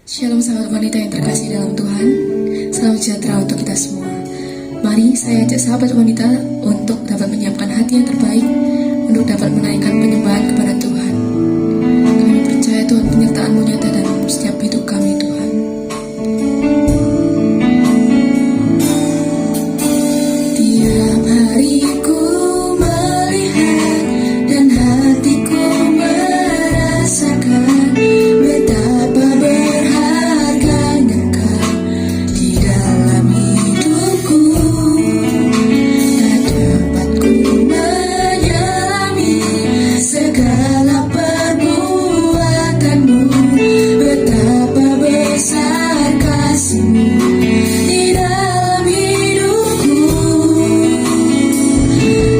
Shalom sahabat wanita yang terkasih dalam Tuhan. Salam sejahtera untuk kita semua. Mari saya ajak sahabat wanita untuk dapat menyiapkan hati yang terbaik untuk dapat menaikkan penyembahan kepada Tuhan. Kami percaya Tuhan penyertaan-Mu nyata dalam setiap hidup kami, Tuhan. Tiap hari ku melihat dan hatiku merasakan betapa berharganya Engkau di dalam hidupku. Tak dapat ku menyelami segala perbuatanmu, betapa besar kasih-Mu di dalam hidupku.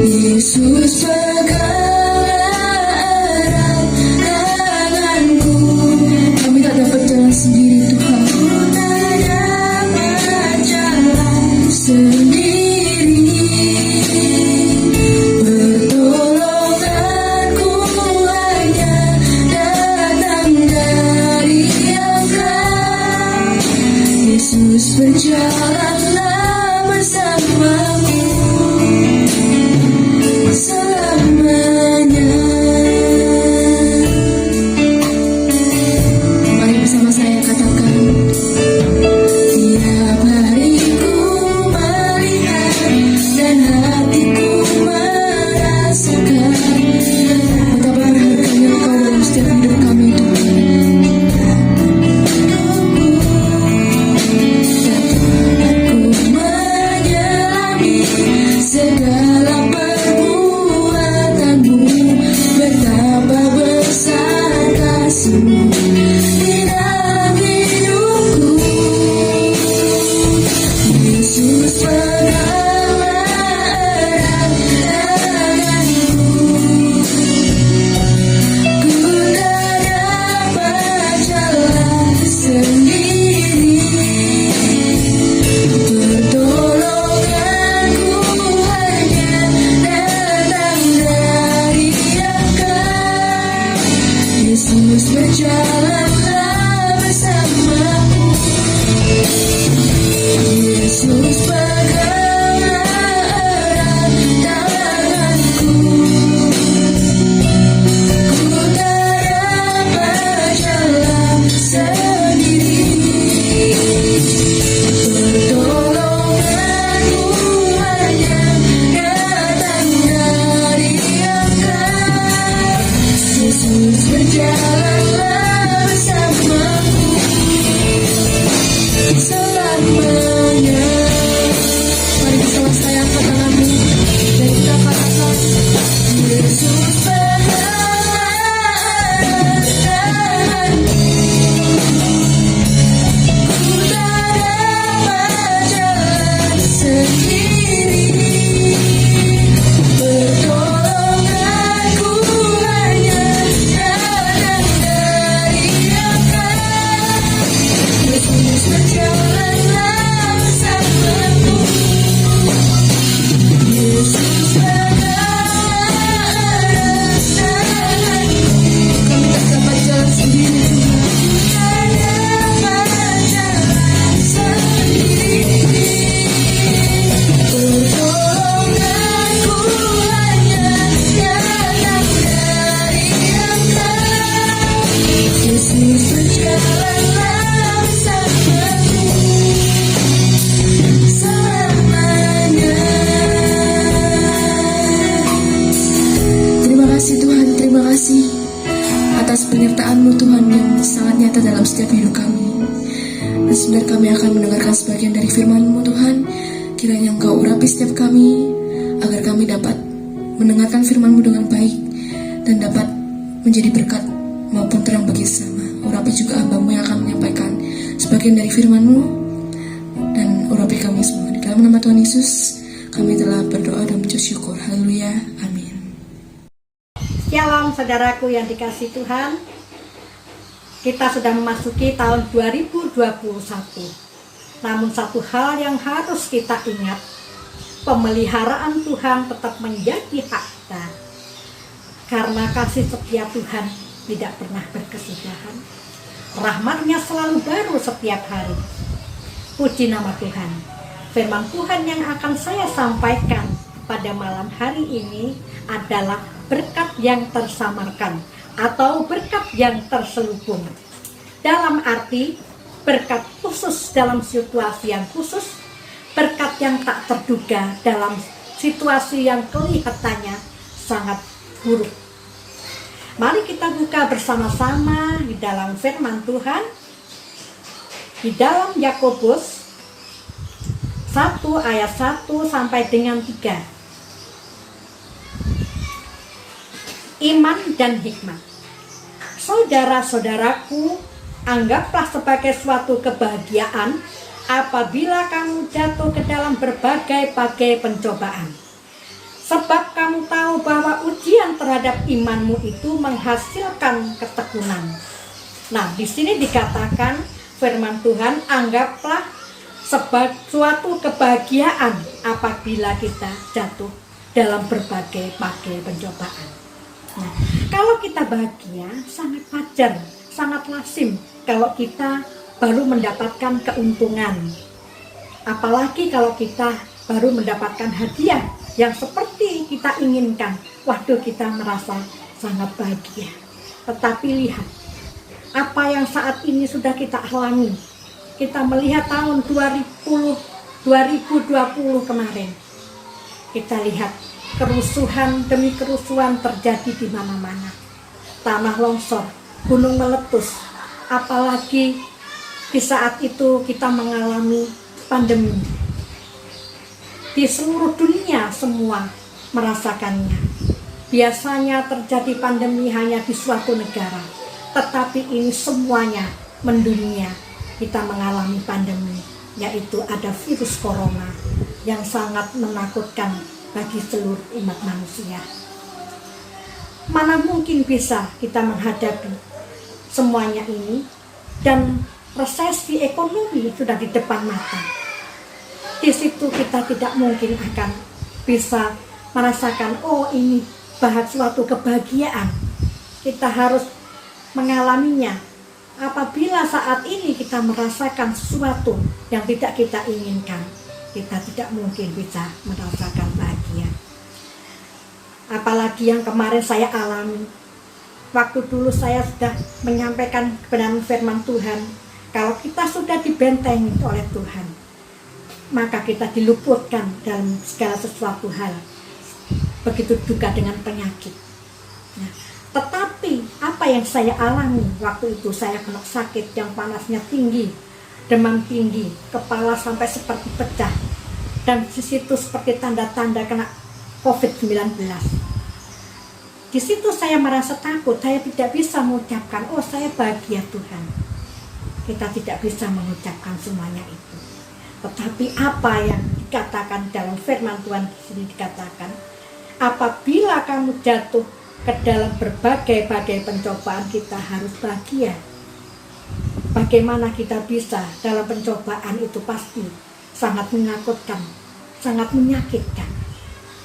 Yesus, pegang erat tanganku. Kami tak dapat jalan sendiri, Tuhan. Tak dapat jalan sendiri. Pertolonganku hanya datang dari Engkau. Yesus, berjalanlah bersamaku selamanya. Mari bersama saya katakan, tiap hari ku melihat dan hatiku merasakan betapa berharganya Engkau dalam setiap hidup kami, Tuhan. Tak dapat ku menyelami segala perbuatanmu, betapa besar kasih-Mu di dalam hidupku. Yesus, peganglah erat tanganku. Ku tak dapat jalan sendiri. Pertolonganku hanya datang dari Engkau. Yesus, berjalanlah bersamaku. Yesus, peganglah erat tanganku. Ku tak dapat jalan sendiri. Pertolonganku hanya datang dari Engkau. Yesus, berjalanlah bersamaku selamanya. Mari bersama saya angkat tanganmu dan kita katakan, Yesus, peganglah tanganku. Ku tak dapat jalan sendiri. Pertolonganku hanya datang dari Engkau. Yesus, berjalanlah bersamaku. Yesus, peganglah erat tanganku. Kami tak dapat jalan sendiri, Tuhan. Tak dapat jalan sendiri. Pertolonganku hanya datang dari Engkau. Yesus, berjalanlah bersamaku selamanya. Terima kasih Tuhan, terima kasih atas penyertaan-Mu Tuhan yang sangat nyata dalam setiap hidup kami. Dan sebentar kami akan mendengarkan sebagian dari firman-Mu Tuhan. Kiranya Engkau urapi setiap kami, agar kami dapat mendengarkan firman-Mu dengan baik dan dapat menjadi berkat maupun terang bagi sesama. Urapi juga hamba-Mu yang akan menyampaikan sebagian dari firman-Mu, dan urapi kami semua. Di dalam nama Tuhan Yesus kami telah berdoa dan mengucap syukur. Haleluya, amin. Shalom saudaraku yang dikasih Tuhan. Kita sudah memasuki tahun 2021. Namun satu hal yang harus kita ingat, pemeliharaan Tuhan tetap menjadi hak kita. Karena kasih setia Tuhan tidak pernah berkesudahan. Rahmat-Nya selalu baru setiap hari. Puji nama Tuhan. Firman Tuhan yang akan saya sampaikan pada malam hari ini adalah berkat yang tersamarkan atau berkat yang terselubung. Dalam arti berkat khusus dalam situasi yang khusus, berkat yang tak terduga dalam situasi yang kelihatannya sangat buruk. Mari kita buka bersama-sama di dalam firman Tuhan, di dalam Yakobus 1 ayat 1 sampai dengan 3. Iman dan hikmat. Saudara-saudaraku, anggaplah sebagai suatu kebahagiaan apabila kamu jatuh ke dalam berbagai-bagai pencobaan. Sebab kamu tahu bahwa ujian terhadap imanmu itu menghasilkan ketekunan. Nah, di sini dikatakan firman Tuhan, anggaplah sebagai suatu kebahagiaan apabila kita jatuh dalam berbagai-bagai pencobaan. Nah, kalau kita bahagia, sangat wajar, sangat lazim kalau kita baru mendapatkan keuntungan. Apalagi kalau kita baru mendapatkan hadiah yang seperti kita inginkan. Waduh, kita merasa sangat bahagia. Tetapi lihat, apa yang saat ini sudah kita alami. Kita melihat tahun 2020 kemarin. Kita lihat kerusuhan demi kerusuhan terjadi di mana-mana. Tanah longsor, gunung meletus. Apalagi di saat itu kita mengalami pandemi. Di seluruh dunia semua merasakannya. Biasanya terjadi pandemi hanya di suatu negara, tetapi ini semuanya mendunia. Kita mengalami pandemi, yaitu ada virus corona yang sangat menakutkan bagi seluruh umat manusia. Mana mungkin bisa kita menghadapi semuanya ini, dan resesi ekonomi sudah di depan mata. Di situ kita tidak mungkin akan bisa merasakan, oh ini suatu kebahagiaan. Kita harus mengalaminya. Apabila saat ini kita merasakan sesuatu yang tidak kita inginkan, kita tidak mungkin bisa merasakan bahagia. Apalagi yang kemarin saya alami. Waktu dulu saya sudah menyampaikan kebenaran firman Tuhan, kalau kita sudah dibentengi oleh Tuhan, maka kita diluputkan dalam segala sesuatu hal. Begitu juga dengan penyakit. Nah, tetapi apa yang saya alami waktu itu, saya kena sakit yang panasnya tinggi, demam tinggi, kepala sampai seperti pecah, dan di situ seperti tanda-tanda kena COVID-19. Di situ saya merasa takut, saya tidak bisa mengucapkan, oh saya bahagia Tuhan. Kita tidak bisa mengucapkan semuanya itu. Tetapi apa yang dikatakan dalam firman Tuhan di sini dikatakan, apabila kamu jatuh ke dalam berbagai-bagai pencobaan, kita harus bahagia. Bagaimana kita bisa dalam pencobaan itu pasti sangat menakutkan, sangat menyakitkan.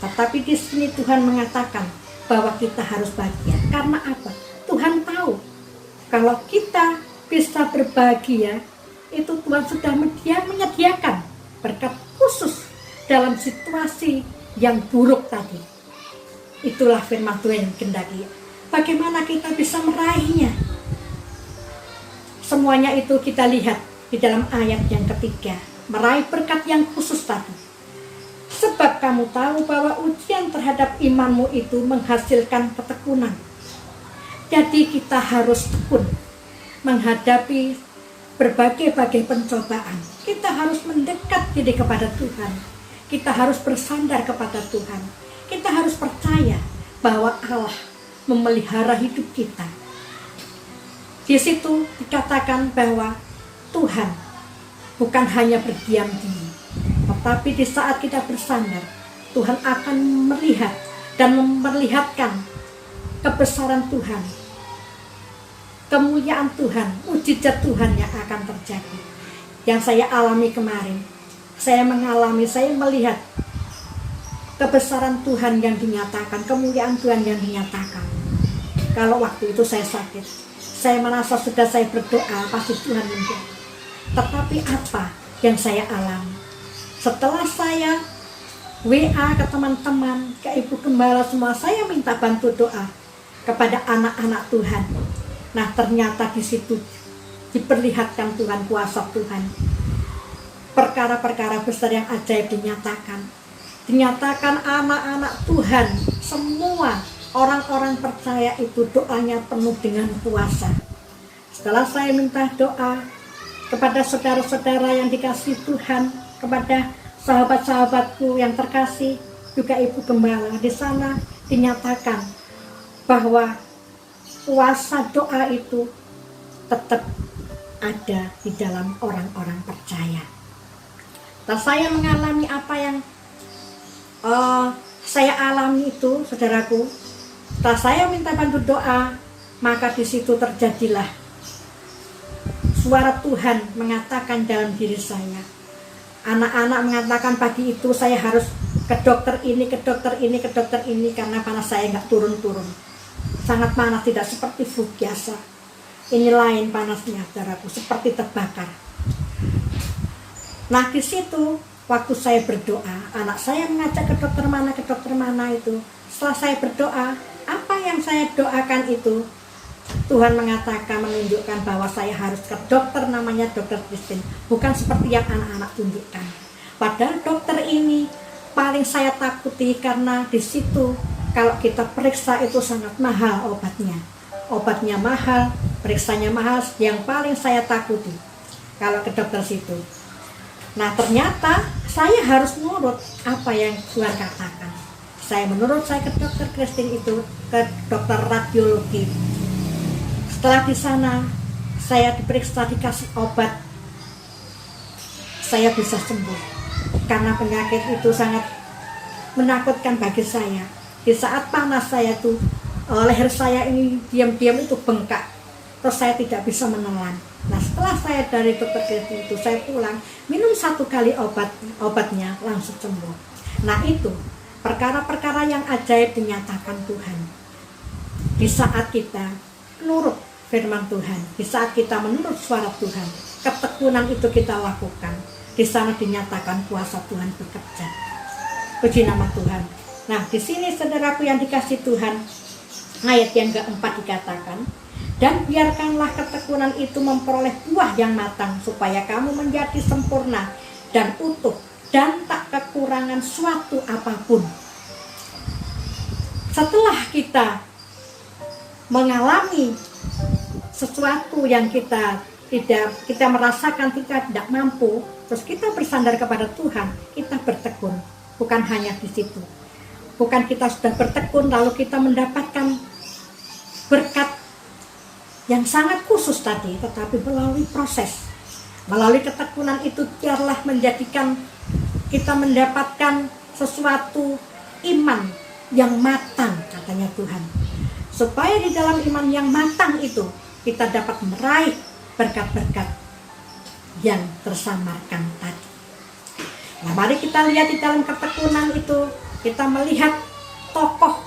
Tetapi di sini Tuhan mengatakan bahwa kita harus bahagia. Karena apa? Tuhan tahu kalau kita bisa berbahagia, itu Tuhan sudah menyediakan berkat khusus dalam situasi yang buruk tadi. Itulah firman Tuhan yang kendaki. Bagaimana kita bisa meraihnya? Semuanya itu kita lihat di dalam ayat yang ketiga. Meraih berkat yang khusus tadi. Sebab kamu tahu bahwa ujian terhadap imanmu itu menghasilkan ketekunan. Jadi kita harus tekun menghadapi berbagai-bagai pencobaan. Kita harus mendekat diri kepada Tuhan. Kita harus bersandar kepada Tuhan. Kita harus percaya bahwa Allah memelihara hidup kita. Di situ dikatakan bahwa Tuhan bukan hanya berdiam diri, tetapi di saat kita bersandar, Tuhan akan melihat dan memperlihatkan kebesaran Tuhan, kemuliaan Tuhan, mujizat Tuhan yang akan terjadi. Yang saya alami kemarin, saya melihat kebesaran Tuhan yang dinyatakan, kemuliaan Tuhan yang dinyatakan. Kalau waktu itu saya sakit, Saya merasa sudah saya berdoa, pasti Tuhan menjawab. Tetapi apa yang saya alami? Setelah saya WA ke teman-teman, ke ibu gembala semua, saya minta bantu doa kepada anak-anak Tuhan. Nah, ternyata di situ diperlihatkan Tuhan, kuasa Tuhan. Perkara-perkara besar yang ajaib dinyatakan. Dinyatakan anak-anak Tuhan, semua orang-orang percaya itu doanya penuh dengan kuasa. Setelah saya minta doa kepada saudara-saudara yang dikasih Tuhan, kepada sahabat-sahabatku yang terkasih, juga ibu gembala, di sana dinyatakan bahwa kuasa doa itu tetap ada di dalam orang-orang percaya. Dan saya mengalami apa yang saya alami itu, saudaraku. Setelah saya minta bantu doa, maka di situ terjadilah suara Tuhan mengatakan dalam diri saya. Anak-anak mengatakan pagi itu saya harus ke dokter ini, ke dokter ini, ke dokter ini, karena panas saya nggak turun-turun. Sangat panas, tidak seperti flu biasa. Ini lain panasnya, saudaraku, seperti terbakar. Nah, di situ waktu saya berdoa, anak saya mengajak ke dokter mana itu. Setelah saya berdoa, apa yang saya doakan itu, Tuhan mengatakan, menunjukkan bahwa saya harus ke dokter, namanya dokter Kristen. Bukan seperti yang anak-anak tunjukkan. Padahal dokter ini paling saya takuti, karena di situ kalau kita periksa itu sangat mahal obatnya. Obatnya mahal, periksanya mahal, yang paling saya takuti kalau ke dokter situ. Nah, ternyata saya harus nurut apa yang Tuhan katakan. Saya menurut, saya ke dokter Kristen itu, ke dokter radiologi. Setelah di sana saya diperiksa, dikasih obat, saya bisa sembuh. Karena penyakit itu sangat menakutkan bagi saya. Di saat panas saya tuh, leher saya ini diam-diam itu bengkak. Terus saya tidak bisa menelan. Nah, setelah saya dari dokter Kristen itu, saya pulang, minum 1 kali obatnya, langsung sembuh. Nah, itu perkara-perkara yang ajaib dinyatakan Tuhan. Di saat kita menurut firman Tuhan, di saat kita menurut suara Tuhan, ketekunan itu kita lakukan. Di sana dinyatakan kuasa Tuhan bekerja. Puji nama Tuhan. Nah, di sini saudaraku yang dikasih Tuhan, ayat yang keempat dikatakan, dan biarkanlah ketekunan itu memperoleh buah yang matang, supaya kamu menjadi sempurna dan utuh, dan tak kekurangan suatu apapun. Setelah kita mengalami sesuatu yang kita merasakan kita tidak mampu, terus kita bersandar kepada Tuhan, kita bertekun. Bukan hanya di situ, bukan kita sudah bertekun lalu kita mendapatkan berkat yang sangat khusus tadi, tetapi melalui proses, melalui ketekunan itu biarlah menjadikan kita mendapatkan sesuatu iman yang matang, katanya Tuhan, supaya di dalam iman yang matang itu kita dapat meraih berkat-berkat yang tersamarkan tadi. Nah, mari kita lihat di dalam ketekunan itu, kita melihat tokoh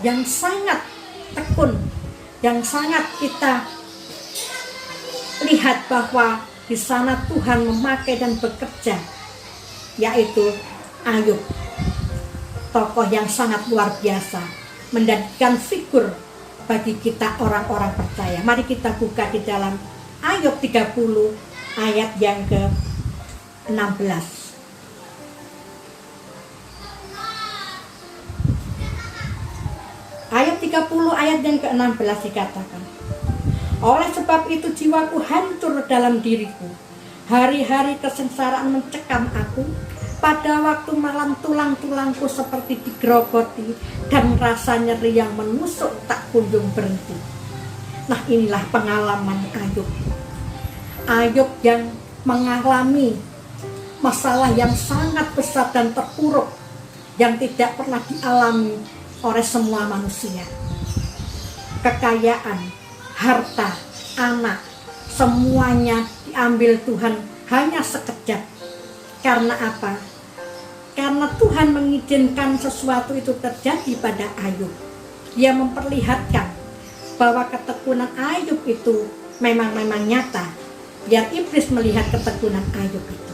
yang sangat tekun, yang sangat kita lihat bahwa di sana Tuhan memakai dan bekerja, yaitu Ayub. Tokoh yang sangat luar biasa, menjadikan figur bagi kita orang-orang percaya. Mari kita buka di dalam Ayub 30 ayat yang ke-16. Ayat 30 ayat yang ke-16 dikatakan, oleh sebab itu jiwaku hancur dalam diriku, hari-hari kesengsaraan mencekam aku, pada waktu malam tulang-tulangku seperti digerogoti, dan rasa nyeri yang menusuk tak kunjung berhenti. Nah, inilah pengalaman Ayub. Ayub yang mengalami masalah yang sangat besar dan terpuruk, yang tidak pernah dialami oleh semua manusia. Kekayaan, harta, anak, semuanya diambil Tuhan hanya sekejap. Karena apa? Karena Tuhan mengizinkan sesuatu itu terjadi pada Ayub. Dia memperlihatkan bahwa ketekunan Ayub itu memang nyata, biar iblis melihat ketekunan Ayub itu.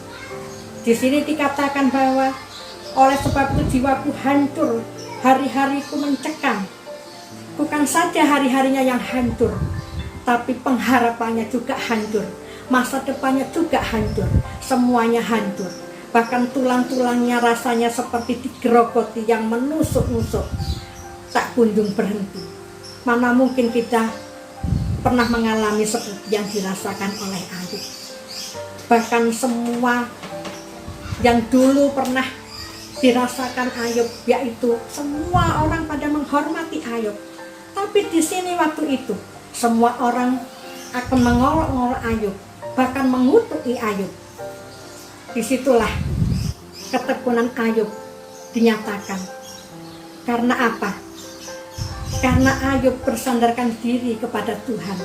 Di sini dikatakan bahwa oleh sebab itu jiwaku hancur, hari-hariku mencekam. Bukan saja hari-harinya yang hancur, tapi pengharapannya juga hancur, masa depannya juga hancur, semuanya hancur. Bahkan tulang-tulangnya rasanya seperti digerogoti yang menusuk-nusuk, tak kunjung berhenti. Mana mungkin kita pernah mengalami seperti yang dirasakan oleh Ayub. Bahkan semua yang dulu pernah dirasakan Ayub, yaitu semua orang pada menghormati Ayub. Tapi di sini waktu itu semua orang akan mengolok-olok Ayub, bahkan mengutuki Ayub. Disitulah ketekunan Ayub dinyatakan. Karena apa? Karena Ayub bersandarkan diri kepada Tuhan.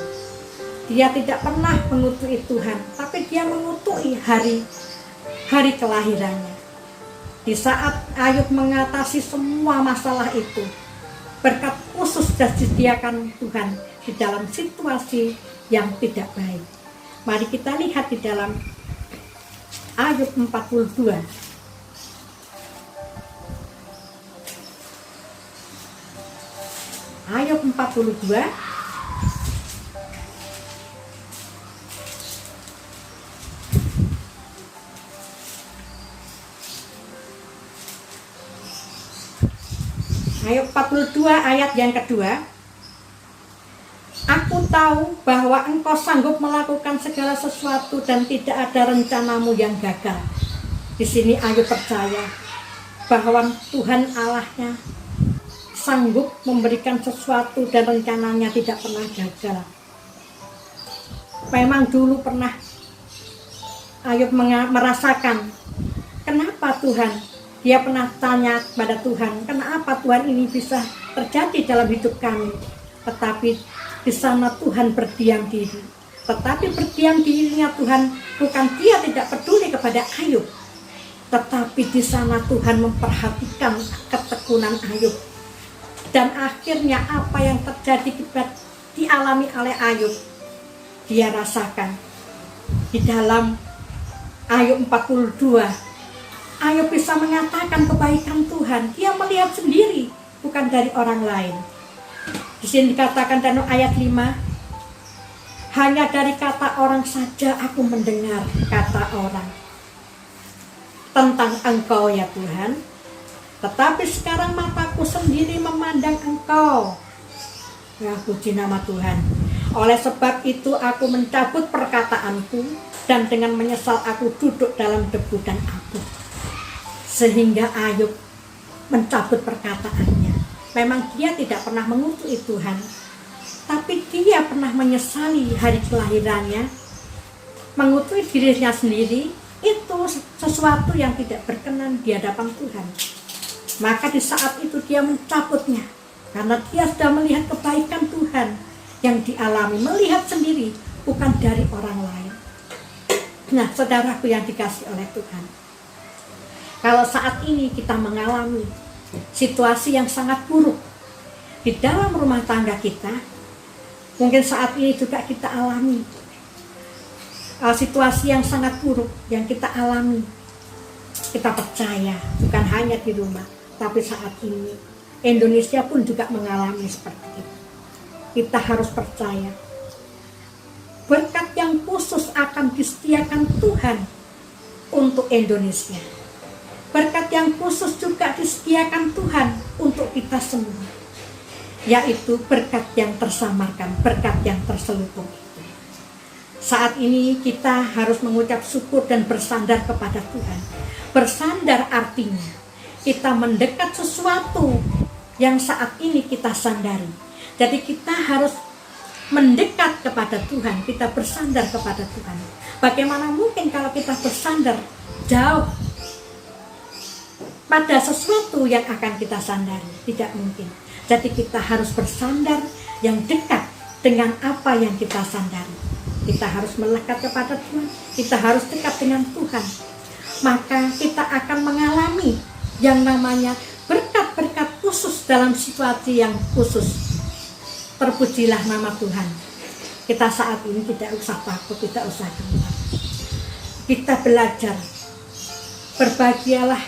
Dia tidak pernah mengutuki Tuhan, tapi dia mengutuki hari kelahirannya. Di saat Ayub mengatasi semua masalah itu, berkat khusus dan disediakan Tuhan di dalam situasi yang tidak baik. Mari kita lihat di dalam Ayub 42. Ayub 42 Ayub 42 ayat yang kedua. Aku tahu bahwa engkau sanggup melakukan segala sesuatu dan tidak ada rencanamu yang gagal. Di sini Ayub percaya bahwa Tuhan Allahnya sanggup memberikan sesuatu dan rencananya tidak pernah gagal. Memang dulu pernah Ayub merasakan, kenapa Tuhan? Dia pernah tanya kepada Tuhan, kenapa Tuhan ini bisa terjadi dalam hidup kami? Tetapi di sana Tuhan berdiam diri. Tetapi berdiam dirinya Tuhan bukan dia tidak peduli kepada Ayub, tetapi di sana Tuhan memperhatikan ketekunan Ayub. Dan akhirnya apa yang terjadi dialami oleh Ayub, dia rasakan di dalam Ayub 42. Ayub bisa mengatakan kebaikan Tuhan. Dia melihat sendiri, bukan dari orang lain. Di sini dikatakan dalam ayat 5, hanya dari kata orang saja aku mendengar kata orang tentang engkau ya Tuhan. Tetapi sekarang mataku sendiri memandang engkau. Ya, puji nama Tuhan. Oleh sebab itu aku mencabut perkataanku, dan dengan menyesal aku duduk dalam debu dan abu. Sehingga Ayub mencabut perkataannya. Memang dia tidak pernah mengutuki Tuhan, tapi dia pernah menyesali hari kelahirannya, mengutuki dirinya sendiri. Itu sesuatu yang tidak berkenan di hadapan Tuhan. Maka di saat itu dia mencabutnya, karena dia sudah melihat kebaikan Tuhan yang dialami, melihat sendiri, bukan dari orang lain. Nah, saudaraku yang dikasihi oleh Tuhan, kalau saat ini kita mengalami situasi yang sangat buruk di dalam rumah tangga kita, mungkin saat ini juga kita alami situasi yang sangat buruk yang kita alami. Kita percaya bukan hanya di rumah, tapi saat ini Indonesia pun juga mengalami seperti itu. Kita harus percaya berkat yang khusus akan disediakan Tuhan untuk Indonesia. Berkat yang khusus juga disediakan Tuhan untuk kita semua, yaitu berkat yang tersamarkan, berkat yang terselubung. Saat ini kita harus mengucap syukur dan bersandar kepada Tuhan. Bersandar artinya kita mendekat sesuatu yang saat ini kita sandari. Jadi kita harus mendekat kepada Tuhan, kita bersandar kepada Tuhan. Bagaimana mungkin kalau kita bersandar jauh pada sesuatu yang akan kita sandari? Tidak mungkin. Jadi kita harus bersandar yang dekat dengan apa yang kita sandari. Kita harus melekat kepada Tuhan, kita harus dekat dengan Tuhan. Maka kita akan mengalami yang namanya berkat-berkat khusus dalam situasi yang khusus. Terpujilah nama Tuhan. Kita saat ini tidak usah takut, tidak usah gentar. Kita belajar, berbahagialah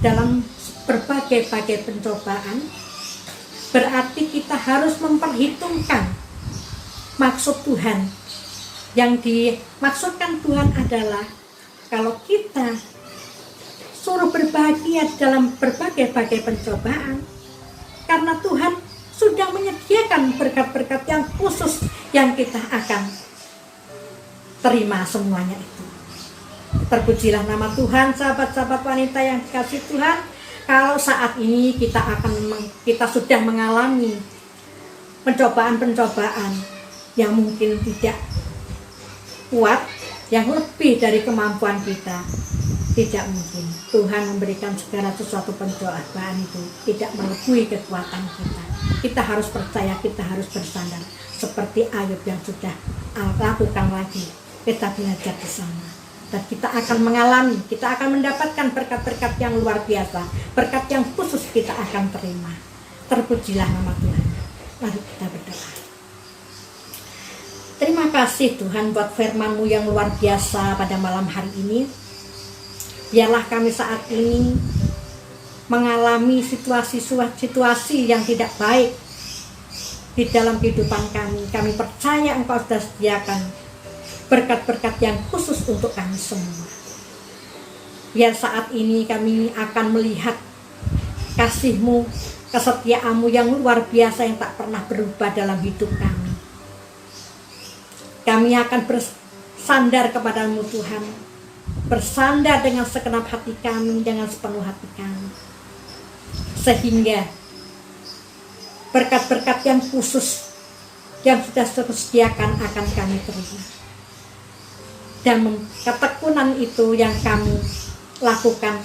dalam berbagai-bagai pencobaan. Berarti kita harus memperhitungkan maksud Tuhan. Yang dimaksudkan Tuhan adalah kalau kita suruh berbahagia dalam berbagai-bagai pencobaan, karena Tuhan sudah menyediakan berkat-berkat yang khusus yang kita akan terima semuanya itu. Terpujilah nama Tuhan, sahabat-sahabat wanita yang dikasihi Tuhan. Kalau saat ini kita sudah mengalami pencobaan-pencobaan yang mungkin tidak kuat, yang lebih dari kemampuan kita, tidak mungkin Tuhan memberikan segala sesuatu pencobaan itu tidak melebihi kekuatan kita. Kita harus percaya, kita harus bersandar seperti Ayub yang sudah lakukan lagi. Kita belajar di sana dan kita akan mengalami, kita akan mendapatkan berkat-berkat yang luar biasa, berkat yang khusus kita akan terima. Terpujilah nama Tuhan. Mari kita berdoa. Terima kasih Tuhan buat firman-Mu yang luar biasa pada malam hari ini. Biarlah kami saat ini mengalami situasi yang tidak baik di dalam kehidupan kami. Kami percaya Engkau sudah sediakan berkat-berkat yang khusus untuk kami semua. Biar saat ini kami akan melihat kasih-Mu, kesetiaan-Mu yang luar biasa yang tak pernah berubah dalam hidup kami. Kami akan bersandar kepada-Mu Tuhan, bersandar dengan segenap hati kami, dengan sepenuh hati kami, sehingga berkat-berkat yang khusus yang sudah disediakan akan kami terima, dan ketekunan itu yang kami lakukan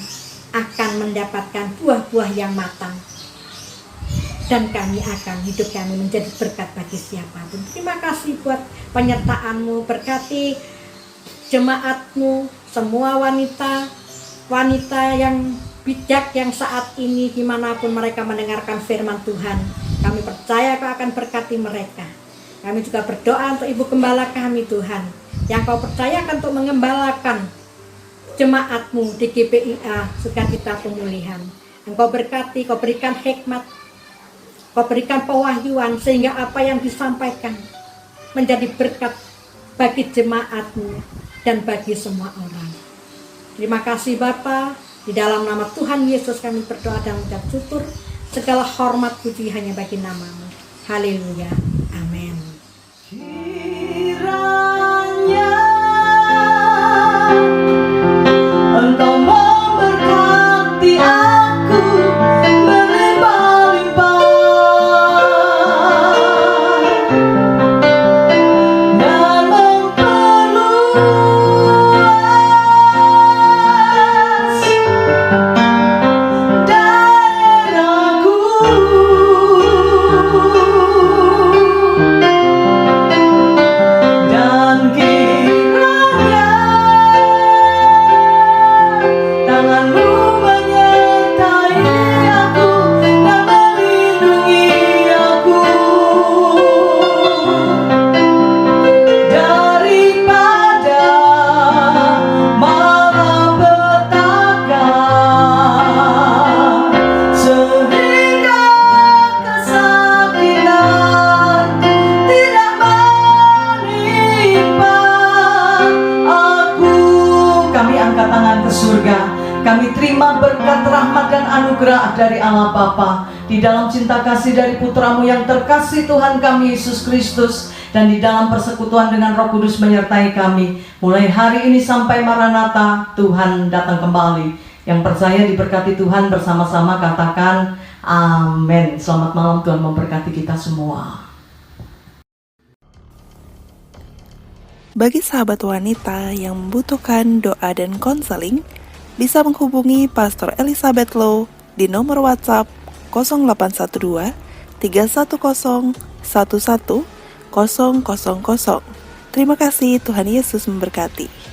akan mendapatkan buah-buah yang matang, dan hidup kami menjadi berkat bagi siapapun. Terima kasih buat penyertaan-Mu, berkati jemaat-Mu, semua wanita yang bijak yang saat ini dimanapun mereka mendengarkan firman Tuhan. Kami percaya Kau akan berkati mereka. Kami juga berdoa untuk Ibu Gembala kami Tuhan, yang Kau percayakan untuk mengembalakan jemaat-Mu di GPIA Sukacita Pemulihan. Engkau berkati, Kau berikan hikmat, Kau berikan pewahyuan sehingga apa yang disampaikan menjadi berkat bagi jemaat-Mu dan bagi semua orang. Terima kasih Bapa, di dalam nama Tuhan Yesus kami berdoa dan mengucap syukur. Segala hormat puji hanya bagi nama-Mu. Haleluya. Amin. Kiranya Engkau memberkati aku berlimpah-limpah dan memperluas daerahku, dan kiranya tangan-Mu menyertai aku dan melindungi aku daripada malapetaka, sehingga kesakitan tidak menimpa aku. Kami angkat tangan ke surga. Kami terima berkat rahmat dan anugerah dari Allah Bapa, di dalam cinta kasih dari Putra-Mu yang terkasih Tuhan kami Yesus Kristus, dan di dalam persekutuan dengan Roh Kudus menyertai kami mulai hari ini sampai Maranatha Tuhan datang kembali. Yang percaya diberkati Tuhan bersama-sama katakan amin. Selamat malam, Tuhan memberkati kita semua. Bagi sahabat wanita yang membutuhkan doa dan konseling, bisa menghubungi Pastor Elizabeth Low di nomor WhatsApp 0812 310 11 000. Terima kasih, Tuhan Yesus memberkati.